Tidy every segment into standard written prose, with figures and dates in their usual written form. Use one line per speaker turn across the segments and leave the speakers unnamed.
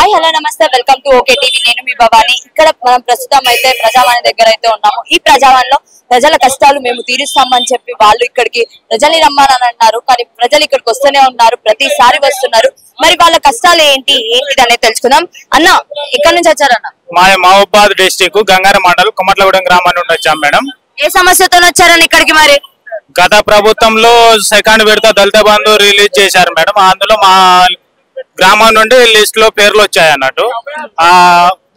Hi hello నమస్తే welcome to okay TV. నేను మీ భవాని. ఇక్కడ మనం ప్రస్తుతం అయితే ప్రజావాణి దగ్గర అయితే ఉన్నాము. ఈ ప్రజావాణిలో ప్రజల కష్టాలు మేము తీరుస్తామని చెప్పి వాళ్ళు ఇక్కడికి ప్రజల్ని రమ్మని అన్నారు. కానీ ప్రజలు ఇక్కడికి వస్తూనే ఉన్నారు, ప్రతిసారి వస్తున్నారు. మరి వాళ్ళ కష్టాలు ఏంటిది అనేది తెలుసుకుందాం. అన్న ఎక్కడి నుంచి వచ్చారన్న?
మహబూబాద్ డిస్టిక్ గంగారం మండలం కుమట్లగూడెం గ్రామం నుండి వచ్చాం మేడం.
ఏ సమస్యతో వచ్చారని ఇక్కడికి? మరి
గత ప్రభుత్వంలో సెకండ్ విడత దళిత బంధు రిలీజ్ చేశారు మేడం. అందులో మా గ్రామం నుండి లిస్ట్ లో పేర్లు వచ్చాయి అన్నట్టు. ఆ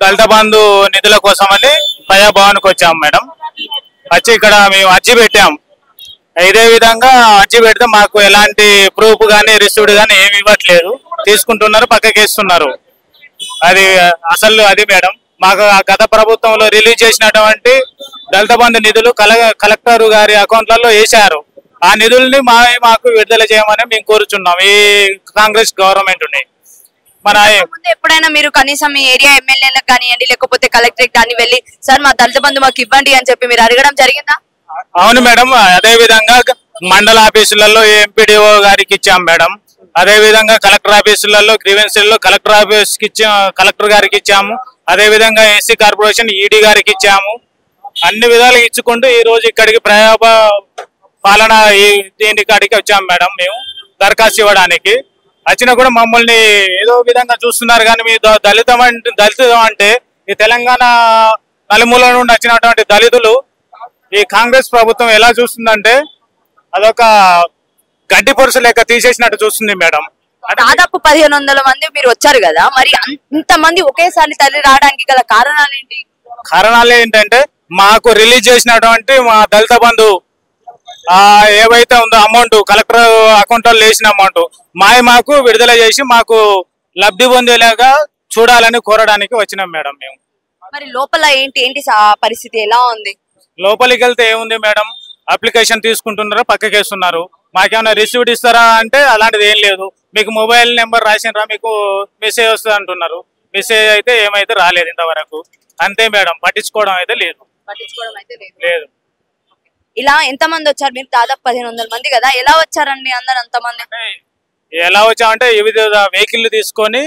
దళిత బంధు నిధుల కోసమని ప్రజాభవన్కి వచ్చాం మేడం. వచ్చి ఇక్కడ మేము అర్జీ పెట్టాం. ఇదే విధంగా అర్జీ పెడితే మాకు ఎలాంటి ప్రూఫ్ గానీ రిసీవ్డ్ గానీ ఏమి ఇవ్వట్లేదు, తీసుకుంటున్నారు, పక్కకేస్తున్నారు. అది అసలు అది మేడం. మాకు గత ప్రభుత్వంలో రిలీజ్ చేసినటువంటి దళిత బంధు నిధులు కలెక్టర్ గారి అకౌంట్లలో వేశారు. ఆ నిధుల్ని మాకు విడుదల చేయమని మేము కోరుచున్నాం ఈ కాంగ్రెస్ గవర్నమెంట్ ని. మన
ఎప్పుడైనా మీరు కనీసం మీ ఏరియా ఎమ్మెల్యేలకు కానివ్వండి, లేకపోతే కలెక్టరేట్ కానీ వెళ్ళి సార్ మా దళిత బంధు మాకు ఇవ్వండి అని చెప్పి మీరు అడగడం జరిగిందా?
అవును మేడం. అదే విధంగా మండల ఆఫీసులలో ఎంపీడీఓ గారికి ఇచ్చాం మేడం. అదే విధంగా కలెక్టర్ ఆఫీసులలో గ్రీవెన్సీలలో కలెక్టర్ ఆఫీస్కి కలెక్టర్ గారికి ఇచ్చాము. అదే విధంగా ఎస్సీ కార్పొరేషన్ ఈడీ గారికి ఇచ్చాము. అన్ని విధాలుగా ఇచ్చుకుంటూ ఈ రోజు ఇక్కడికి పాలన దీని కాడికి వచ్చాము మేడం. మేము దరఖాస్తు ఇవ్వడానికి వచ్చినా కూడా మమ్మల్ని ఏదో విధంగా చూస్తున్నారు. కానీ మీ దళితం అంటే ఈ తెలంగాణ నలుమూల నుండి వచ్చినటువంటి దళితులు ఈ కాంగ్రెస్ ప్రభుత్వం ఎలా చూస్తుందంటే అదొక గడ్డి పొరుసు లెక్క తీసేసినట్టు చూస్తుంది మేడం.
దాదాపు 1500 మంది మీరు వచ్చారు కదా, మరి ఇంతమంది ఒకేసారి తల్లి రావడానికి గల కారణాలు ఏంటి?
కారణాలు ఏంటంటే మాకు రిలీజ్ చేసినటువంటి మా దళిత బంధు ఏవైతే ఉందో అమౌంట్ కలెక్టర్ అకౌంట్ లో వేసిన అమౌంట్ మాకు విడుదల చేసి మాకు లబ్ధి పొందేలాగా చూడాలని కోరడానికి వచ్చినాం మేడం. మేము
మరి లోపల ఏంటి పరిస్థితి ఎలా ఉంది?
లోపలికి వెళ్తే ఏముంది మేడం, అప్లికేషన్ తీసుకుంటున్నారు, పక్కకేస్తున్నారు. మాకేమైనా రిసీవ్డ్ ఇస్తారా అంటే అలాంటిది ఏం లేదు. మీకు మొబైల్ నెంబర్ రాసినరా, మీకు మెసేజ్ వస్తుంది అంటున్నారు. మెసేజ్ అయితే ఏమైతే రాలేదు ఇంతవరకు. అంతే మేడం, పట్టించుకోవడం అయితే లేదు. లేదు.
ఇలా ఎంత మంది వచ్చారు మీరు? దాదాపు 1500 మంది కదా, ఎలా వచ్చారండి అందరు అంతమంది?
ఎలా వచ్చామంటే వివిధ వెహికల్ తీసుకొని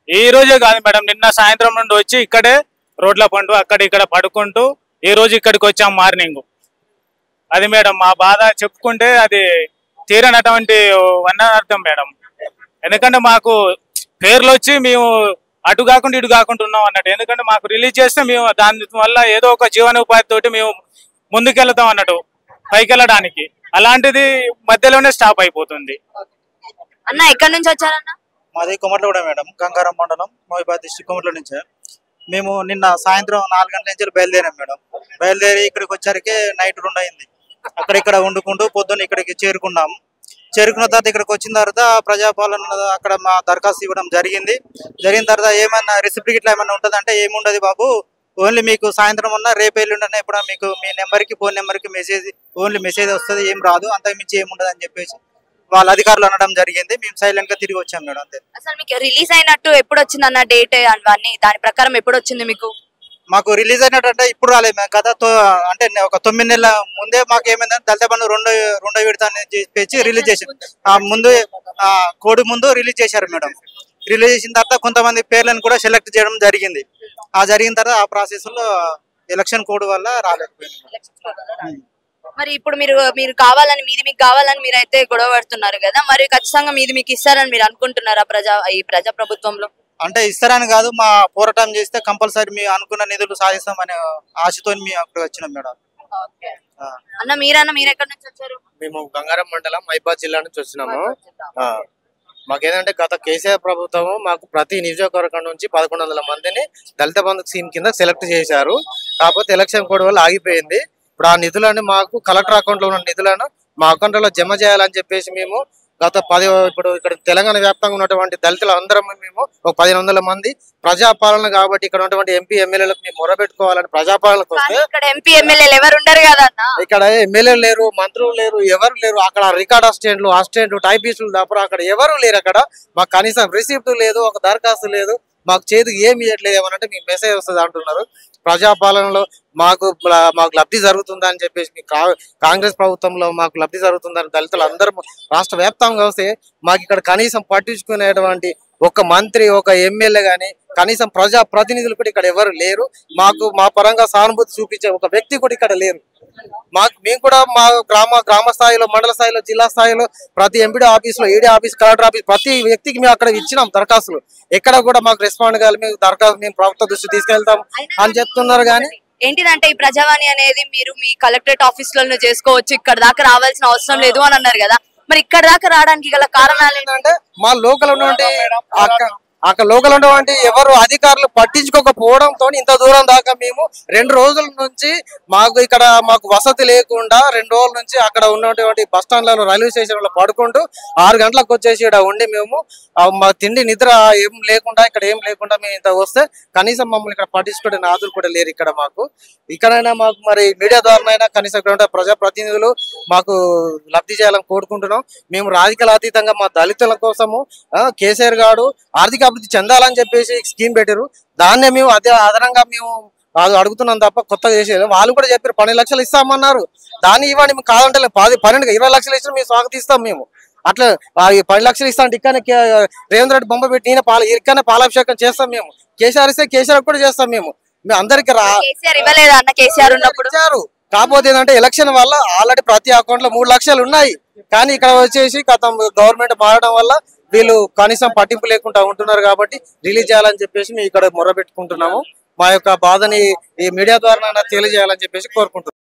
ఈ రోజే కాదు మేడం, నిన్న సాయంత్రం నుండి వచ్చి ఇక్కడే రోడ్ల పండు అక్కడ ఇక్కడ పడుకుంటూ ఈ రోజు ఇక్కడికి వచ్చాం మార్నింగ్. అది మేడం మా బాధ చెప్పుకుంటే అది తీరనటువంటి అర్థం మేడం. ఎందుకంటే మాకు పేర్లు వచ్చి మేము అటు కాకుండా ఇటు కాకుండా ఉన్నాం అన్నట్టు. ఎందుకంటే మాకు రిలీజ్ చేస్తే మేము దాని వల్ల ఏదో ఒక జీవనోపాధి తోటి మేము ముందుకెళ్తాం అన్నట్టు, పైకి వెళ్ళడానికి. అలాంటిది మధ్యలోనే స్టాప్ అయిపోతుంది.
అన్న ఎక్కడి నుంచి వచ్చారన్న?
మాది కుమట్లగూడెం మేడం, గంగారం మండలం, మహబూబాద్ డిస్ట్రిక్ట్ కుమట్ల నుంచే. మేము నిన్న సాయంత్రం 4 గంటల నుంచి బయలుదేరాం మేడం. బయలుదేరి ఇక్కడికి వచ్చరికి నైట్ 2 అయింది. అక్కడిక్కడ వండుకుంటూ పొద్దున్న ఇక్కడికి చేరుకున్నాము. చేరుకున్న తర్వాత ఇక్కడికి వచ్చిన తర్వాత ప్రజాపాలన అక్కడ మా దరఖాస్తు ఇవ్వడం జరిగింది. జరిగిన తర్వాత ఏమన్నా రిసిప్ట్ ఇట్లా ఏమన్నా ఉంటుందంటే ఏముండదు బాబు, ఓన్లీ మీకు సాయంత్రం ఉన్న రేపు ఎల్లుండి ఎప్పుడు మీకు మీ నెంబర్కి ఫోన్ నెంబర్కి ఓన్లీ మెసేజ్ వస్తుంది, ఏం రాదు, అంతకు మించి ఏముండదు అని చెప్పేసి వాళ్ళ అధికారులు అనడం జరిగింది. మేము సైలెంట్ గా తిరిగి వచ్చాం మేడం. అంతే.
అసలు మీకు రిలీజ్ అయినట్టు ఎప్పుడు వచ్చింది అన్న డేట్ అవన్నీ, దాని ప్రకారం ఎప్పుడు వచ్చింది మీకు?
మాకు రిలీజ్ అయినట్టు ఇప్పుడు రాలేదు మేము. గత అంటే ఒక 9 నెలల ముందే మాకు ఏమైందంటే దళిత బంధు రెండో విడత అని చెప్పేసి రిలీజ్ చేశారు. ముందు కోడి ముందు రిలీజ్ చేశారు మేడం. రిలీజ్ చేసిన తర్వాత కొంతమంది పేర్లను కూడా సెలెక్ట్ చేయడం జరిగింది. జరిగిన తర్వాత ఆ ప్రాసెస్ లో ఎలక్షన్ కోడ్ వల్ల రాలేకపోయింది.
మరి ఇప్పుడు మీరు కావాలని మీకు కావాలని మీరైతే గొడవ పడుతున్నారు కదా, మరి ఖచ్చితంగా మీకు ఇస్తారని మీరు అనుకుంటున్నారా ఈ ప్రజా ప్రభుత్వంలో?
అంటే ఇస్తారని కాదు, మా పోరాటం చేస్తే కంపల్సరీ మేము అనుకున్న నిధులు సాధిస్తామనే ఆశతో మేము అక్కడ వచ్చినాం మేడం.
అన్న మీరు ఎక్కడి నుంచి వచ్చారు?
మేము గంగారం మండలం మహబూబాద్ జిల్లా నుంచి వచ్చినాము. మాకేంటంటే గత కేసీఆర్ ప్రభుత్వం మాకు ప్రతి నియోజకవర్గం నుంచి 1100 మందిని దళిత బంధు స్కీమ్ కింద సెలెక్ట్ చేశారు. కాకపోతే ఎలక్షన్ కోడ్ వల్ల ఆగిపోయింది. ఇప్పుడు ఆ నిధులను మాకు కలెక్టర్ అకౌంట్ లో ఉన్న నిధులను మా అకౌంట్ లో జమ చేయాలని చెప్పేసి మేము ఇప్పుడు ఇక్కడ తెలంగాణ వ్యాప్తంగా ఉన్నటువంటి దళితులు అందరం మేము ఒక 1500 మంది ప్రజాపాలన కాబట్టి ఇక్కడ ఉన్నటువంటి ఎంపీ ఎమ్మెల్యేలకు మేము మొరబెట్టుకోవాలని ప్రజాపాలనకు వస్తే
ఇక్కడ ఎంపీ ఎమ్మెల్యేలు ఎవరు ఉండరు కదా,
ఇక్కడ ఎమ్మెల్యేలు లేరు, మంత్రులు లేరు, ఎవరు లేరు. అక్కడ రికార్డ్ అసిస్టెంట్లు టైపిస్టులు తప్ప అక్కడ ఎవరు లేరు. అక్కడ మాకు కనీసం రిసిప్ట్ లేదు, ఒక దరఖాస్తు లేదు, మాకు చేతికి ఏమి ఇవ్వట్లేదు. ఏమనంటే మీకు మెసేజ్ వస్తుంది అంటున్నారు. ప్రజాపాలనలో మాకు లబ్ధి జరుగుతుందని చెప్పేసి కాంగ్రెస్ ప్రభుత్వంలో మాకు లబ్ధి జరుగుతుందని దళితులు అందరూ రాష్ట్ర వ్యాప్తంగా వస్తే మాకు ఇక్కడ కనీసం పట్టించుకునేటువంటి ఒక మంత్రి ఒక ఎమ్మెల్యే గాని కనీసం ప్రజా ప్రతినిధులు కూడా ఇక్కడ ఎవరు లేరు. మాకు మా పరంగా సానుభూతి చూపించే ఒక వ్యక్తి కూడా ఇక్కడ లేరు. మేము కూడా మా గ్రామ స్థాయిలో, మండల స్థాయిలో, జిల్లా స్థాయిలో ప్రతి ఎంపీడీ ఆఫీస్ లో, ఈడీ ఆఫీస్, కలెక్టర్ ఆఫీస్ ప్రతి వ్యక్తికి మేము అక్కడ ఇచ్చినాం దరఖాస్తులు. ఎక్కడ కూడా మాకు రెస్పాండ్ కావాలి. మేము దరఖాస్తు మేము ప్రభుత్వ దృష్టి తీసుకెళ్తాం అని చెప్తున్నారు. కానీ
ఏంటిదంటే ఈ ప్రజావాణి అనేది మీరు మీ కలెక్టరేట్ ఆఫీసులలో చేసుకోవచ్చు, ఇక్కడ దాకా రావాల్సిన అవసరం లేదు అని అన్నారు కదా. మరి ఇక్కడ దాకా రావడానికి గల కారణాలు
ఏంటంటే మా లోకల్ ఉన్నటువంటి అక్కడ లోకల్ ఉన్నటువంటి ఎవరు అధికారులు పట్టించుకోకపోవడంతో ఇంత దూరం దాకా మేము 2 రోజుల నుంచి మాకు వసతి లేకుండా 2 రోజుల నుంచి అక్కడ ఉన్నటువంటి బస్ స్టాండ్లలో, రైల్వే స్టేషన్ లో పడుకుంటూ 6 గంటలకు వచ్చేసి ఇక్కడ ఉండి మేము మా తిండి నిద్ర ఏం లేకుండా ఇక్కడ ఏం లేకుండా మేము ఇంత వస్తే కనీసం మమ్మల్ని ఇక్కడ పట్టించుకునే నాదులు కూడా లేరు. ఇక్కడ మాకు ఇక్కడైనా మాకు మరి మీడియా ద్వారానైనా కనీసం ఇక్కడ ప్రజాప్రతినిధులు మాకు లబ్ధి చేయాలని కోరుకుంటున్నాం. మేము రాజకీయాల అతీతంగా మా దళితుల కోసము కేసీఆర్ గారు ఆర్థిక అభివృద్ధి చెందాలని చెప్పేసి స్కీమ్ పెట్టారు. దాన్నే మేము అదే ఆధారంగా మేము అడుగుతున్నాం తప్ప కొత్తగా చేసేది. వాళ్ళు కూడా చెప్పారు 12 లక్షలు ఇస్తామన్నారు. దాన్ని ఇవ్వండి, మేము కాదంటే 20 లక్షలు ఇచ్చినా మేము స్వాగతిస్తాం. మేము అట్లా 10 లక్షలు ఇస్తా అంటే ఇక్కడ రేవంత్ రెడ్డి బొమ్మ పెట్టి ఇక్కడనే పాలాభిషేకం చేస్తాం. మేము కేసీఆర్ ఇస్తే కేసీఆర్ కూడా చేస్తాం. మేము అందరికి ఇచ్చారు. కాకపోతే ఏంటంటే ఎలక్షన్ వల్ల ఆల్రెడీ ప్రతి అకౌంట్ లో 3 లక్షలు ఉన్నాయి. కానీ ఇక్కడ వచ్చేసి గవర్నమెంట్ మారడం వల్ల వీళ్ళు కనీసం పట్టింపు లేకుండా ఉంటున్నారు. కాబట్టి రిలీజ్ చేయాలని చెప్పేసి మేము ఇక్కడ మొర్ర పెట్టుకుంటున్నాము. మా యొక్క బాధని ఈ మీడియా ద్వారా తెలియజేయాలని చెప్పేసి కోరుకుంటున్నాం.